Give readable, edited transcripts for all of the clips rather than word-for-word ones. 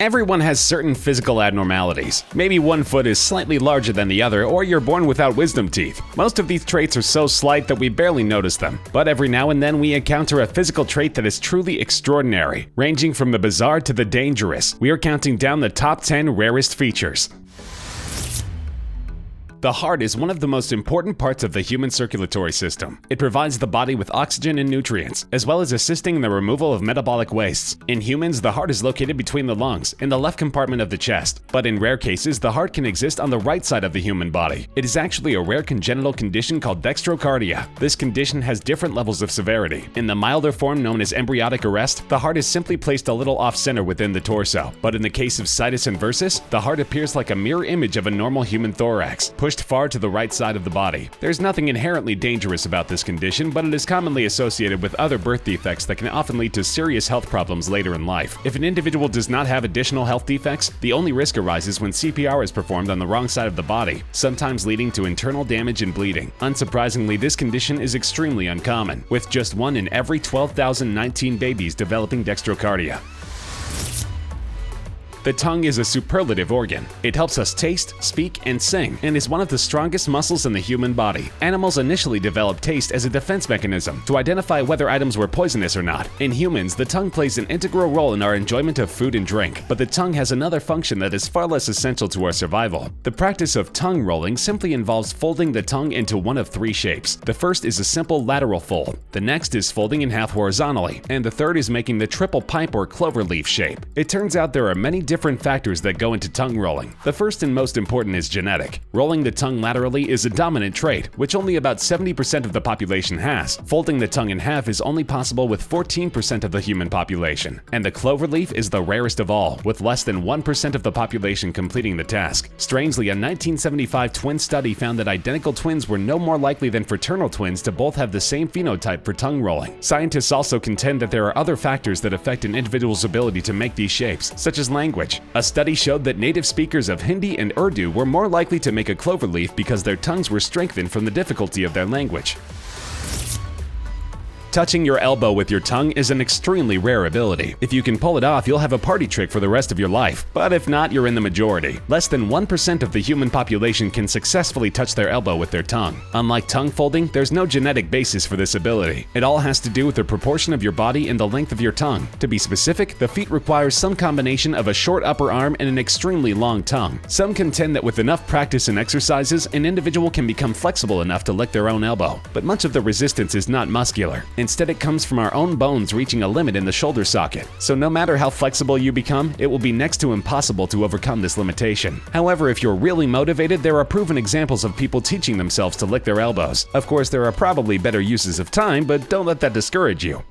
Everyone has certain physical abnormalities. Maybe one foot is slightly larger than the other, or you're born without wisdom teeth. Most of these traits are so slight that we barely notice them. But every now and then we encounter a physical trait that is truly extraordinary. Ranging from the bizarre to the dangerous, we are counting down the top 10 rarest features. The heart is one of the most important parts of the human circulatory system. It provides the body with oxygen and nutrients, as well as assisting in the removal of metabolic wastes. In humans, the heart is located between the lungs, in the left compartment of the chest. But in rare cases, the heart can exist on the right side of the human body. It is actually a rare congenital condition called dextrocardia. This condition has different levels of severity. In the milder form known as embryonic arrest, the heart is simply placed a little off-center within the torso. But in the case of situs inversus, the heart appears like a mirror image of a normal human thorax, pushed far to the right side of the body. There's nothing inherently dangerous about this condition, but it is commonly associated with other birth defects that can often lead to serious health problems later in life. If an individual does not have additional health defects, the only risk arises when CPR is performed on the wrong side of the body, sometimes leading to internal damage and bleeding. Unsurprisingly, this condition is extremely uncommon, with just 1 in every 12,019 babies developing dextrocardia. The tongue is a superlative organ. It helps us taste, speak, and sing, and is one of the strongest muscles in the human body. Animals initially developed taste as a defense mechanism to identify whether items were poisonous or not. In humans, the tongue plays an integral role in our enjoyment of food and drink, but the tongue has another function that is far less essential to our survival. The practice of tongue rolling simply involves folding the tongue into one of 3 shapes. The first is a simple lateral fold, the next is folding in half horizontally, and the third is making the triple pipe or clover leaf shape. It turns out there are many different factors that go into tongue rolling. The first and most important is genetic. Rolling the tongue laterally is a dominant trait, which only about 70% of the population has. Folding the tongue in half is only possible with 14% of the human population. And the clover leaf is the rarest of all, with less than 1% of the population completing the task. Strangely, a 1975 twin study found that identical twins were no more likely than fraternal twins to both have the same phenotype for tongue rolling. Scientists also contend that there are other factors that affect an individual's ability to make these shapes, such as language. A study showed that native speakers of Hindi and Urdu were more likely to make a cloverleaf because their tongues were strengthened from the difficulty of their language. Touching your elbow with your tongue is an extremely rare ability. If you can pull it off, you'll have a party trick for the rest of your life. But if not, you're in the majority. Less than 1% of the human population can successfully touch their elbow with their tongue. Unlike tongue folding, there's no genetic basis for this ability. It all has to do with the proportion of your body and the length of your tongue. To be specific, the feat requires some combination of a short upper arm and an extremely long tongue. Some contend that with enough practice and exercises, an individual can become flexible enough to lick their own elbow. But much of the resistance is not muscular. Instead, it comes from our own bones reaching a limit in the shoulder socket. So no matter how flexible you become, it will be next to impossible to overcome this limitation. However, if you're really motivated, there are proven examples of people teaching themselves to lick their elbows. Of course, there are probably better uses of time, but don't let that discourage you.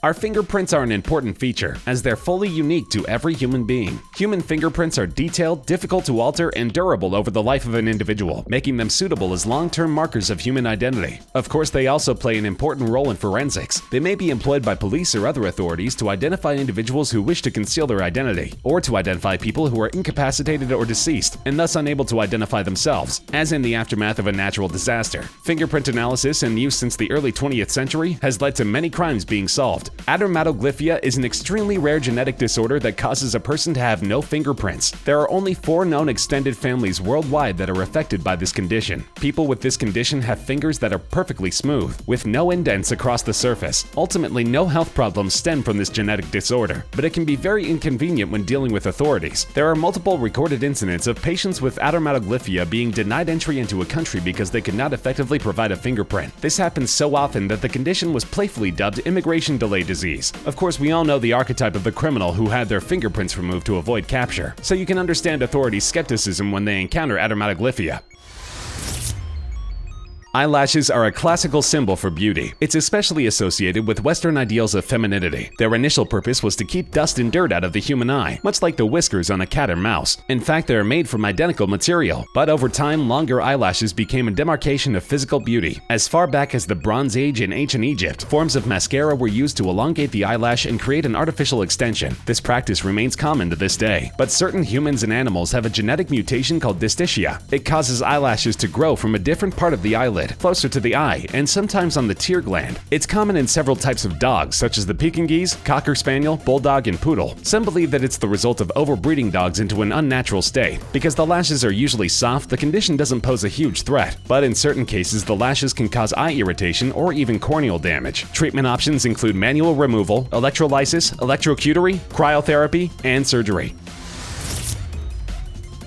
Our fingerprints are an important feature, as they're fully unique to every human being. Human fingerprints are detailed, difficult to alter, and durable over the life of an individual, making them suitable as long-term markers of human identity. Of course, they also play an important role in forensics. They may be employed by police or other authorities to identify individuals who wish to conceal their identity, or to identify people who are incapacitated or deceased, and thus unable to identify themselves, as in the aftermath of a natural disaster. Fingerprint analysis, in use since the early 20th century, has led to many crimes being solved. Adermatoglyphia is an extremely rare genetic disorder that causes a person to have no fingerprints. There are only 4 known extended families worldwide that are affected by this condition. People with this condition have fingers that are perfectly smooth, with no indents across the surface. Ultimately, no health problems stem from this genetic disorder, but it can be very inconvenient when dealing with authorities. There are multiple recorded incidents of patients with adermatoglyphia being denied entry into a country because they could not effectively provide a fingerprint. This happens so often that the condition was playfully dubbed immigration delay disease. Of course, we all know the archetype of the criminal who had their fingerprints removed to avoid capture, so you can understand authorities' skepticism when they encounter adermatoglyphia. Eyelashes are a classical symbol for beauty. It's especially associated with Western ideals of femininity. Their initial purpose was to keep dust and dirt out of the human eye, much like the whiskers on a cat or mouse. In fact, they are made from identical material, but over time, longer eyelashes became a demarcation of physical beauty. As far back as the Bronze Age in ancient Egypt, forms of mascara were used to elongate the eyelash and create an artificial extension. This practice remains common to this day. But certain humans and animals have a genetic mutation called dysticia. It causes eyelashes to grow from a different part of the eyelid. eyelid, closer to the eye, and sometimes on the tear gland. It's common in several types of dogs, such as the Pekingese, Cocker Spaniel, Bulldog, and Poodle. Some believe that it's the result of overbreeding dogs into an unnatural state. Because the lashes are usually soft, the condition doesn't pose a huge threat. But in certain cases, the lashes can cause eye irritation or even corneal damage. Treatment options include manual removal, electrolysis, electrocutery, cryotherapy, and surgery.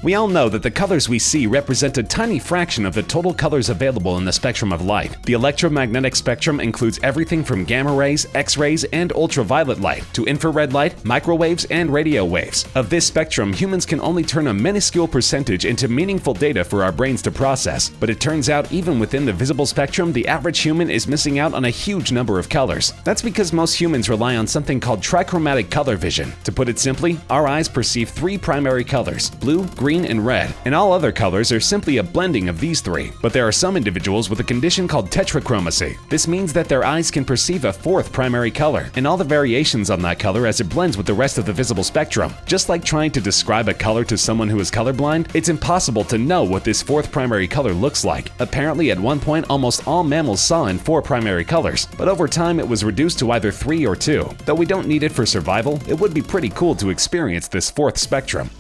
We all know that the colors we see represent a tiny fraction of the total colors available in the spectrum of light. The electromagnetic spectrum includes everything from gamma rays, X-rays, and ultraviolet light to infrared light, microwaves, and radio waves. Of this spectrum, humans can only turn a minuscule percentage into meaningful data for our brains to process. But it turns out even within the visible spectrum, the average human is missing out on a huge number of colors. That's because most humans rely on something called trichromatic color vision. To put it simply, our eyes perceive three primary colors: blue, green, and red, and all other colors are simply a blending of these three. But there are some individuals with a condition called tetrachromacy. This means that their eyes can perceive a fourth primary color, and all the variations on that color as it blends with the rest of the visible spectrum. Just like trying to describe a color to someone who is colorblind, it's impossible to know what this fourth primary color looks like. Apparently, at one point, almost all mammals saw in four primary colors, but over time it was reduced to either 3 or 2. Though we don't need it for survival, it would be pretty cool to experience this fourth spectrum.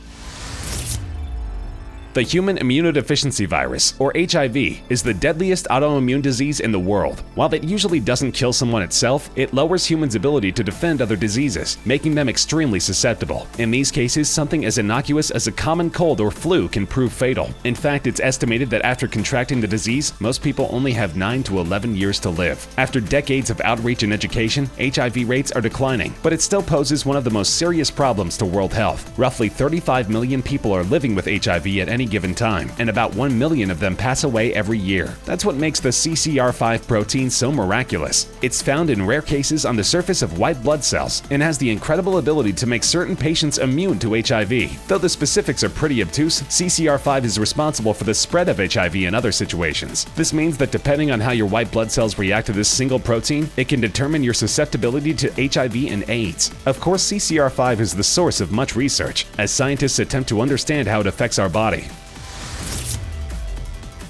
The human immunodeficiency virus, or HIV, is the deadliest autoimmune disease in the world. While it usually doesn't kill someone itself, it lowers humans' ability to defend other diseases, making them extremely susceptible. In these cases, something as innocuous as a common cold or flu can prove fatal. In fact, it's estimated that after contracting the disease, most people only have 9 to 11 years to live. After decades of outreach and education, HIV rates are declining, but it still poses one of the most serious problems to world health. Roughly 35 million people are living with HIV at any given time, and about 1 million of them pass away every year. That's what makes the CCR5 protein so miraculous. It's found in rare cases on the surface of white blood cells and has the incredible ability to make certain patients immune to HIV. Though the specifics are pretty obtuse, CCR5 is responsible for the spread of HIV in other situations. This means that depending on how your white blood cells react to this single protein, it can determine your susceptibility to HIV and AIDS. Of course, CCR5 is the source of much research, as scientists attempt to understand how it affects our body.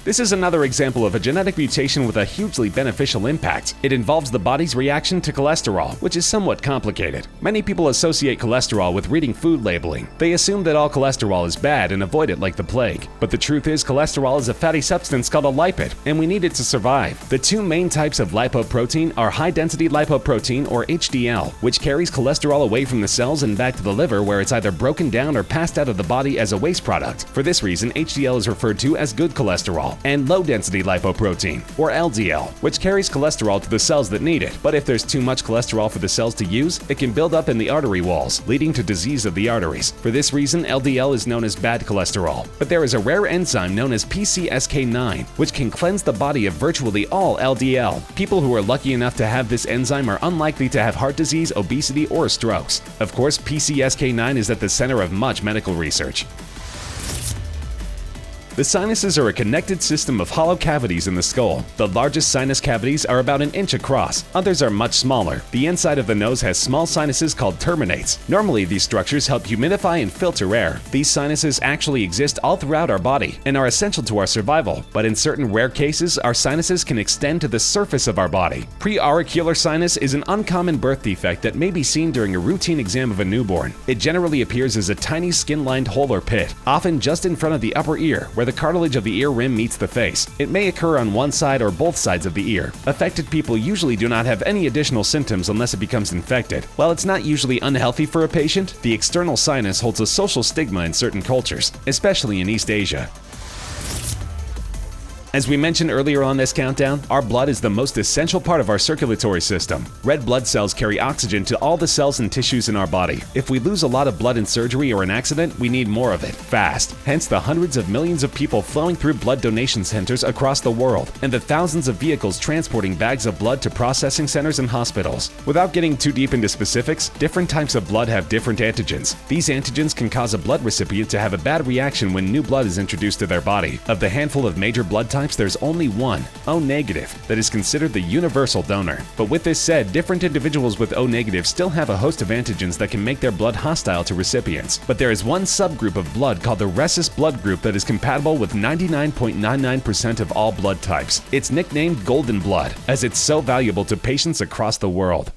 This is another example of a genetic mutation with a hugely beneficial impact. It involves the body's reaction to cholesterol, which is somewhat complicated. Many people associate cholesterol with reading food labeling. They assume that all cholesterol is bad and avoid it like the plague. But the truth is, cholesterol is a fatty substance called a lipid, and we need it to survive. The two main types of lipoprotein are high-density lipoprotein, or HDL, which carries cholesterol away from the cells and back to the liver, where it's either broken down or passed out of the body as a waste product. For this reason, HDL is referred to as good cholesterol. And low-density lipoprotein, or LDL, which carries cholesterol to the cells that need it. But if there's too much cholesterol for the cells to use, it can build up in the artery walls, leading to disease of the arteries. For this reason, LDL is known as bad cholesterol. But there is a rare enzyme known as PCSK9, which can cleanse the body of virtually all LDL. People who are lucky enough to have this enzyme are unlikely to have heart disease, obesity, or strokes. Of course, PCSK9 is at the center of much medical research. The sinuses are a connected system of hollow cavities in the skull. The largest sinus cavities are about an inch across. Others are much smaller. The inside of the nose has small sinuses called terminates. Normally, these structures help humidify and filter air. These sinuses actually exist all throughout our body and are essential to our survival. But in certain rare cases, our sinuses can extend to the surface of our body. Preauricular sinus is an uncommon birth defect that may be seen during a routine exam of a newborn. It generally appears as a tiny skin-lined hole or pit, often just in front of the upper ear, where the cartilage of the ear rim meets the face. It may occur on one side or both sides of the ear. Affected people usually do not have any additional symptoms unless it becomes infected. While it's not usually unhealthy for a patient, the external sinus holds a social stigma in certain cultures, especially in East Asia. As we mentioned earlier on this countdown, our blood is the most essential part of our circulatory system. Red blood cells carry oxygen to all the cells and tissues in our body. If we lose a lot of blood in surgery or an accident, we need more of it, fast. Hence the hundreds of millions of people flowing through blood donation centers across the world, and the thousands of vehicles transporting bags of blood to processing centers and hospitals. Without getting too deep into specifics, different types of blood have different antigens. These antigens can cause a blood recipient to have a bad reaction when new blood is introduced to their body. Of the handful of major blood types, types, there's only one, O negative, that is considered the universal donor. But with this said, different individuals with O negative still have a host of antigens that can make their blood hostile to recipients. But there is one subgroup of blood called the Rarest blood group that is compatible with 99.99% of all blood types. It's nicknamed golden blood, as it's so valuable to patients across the world.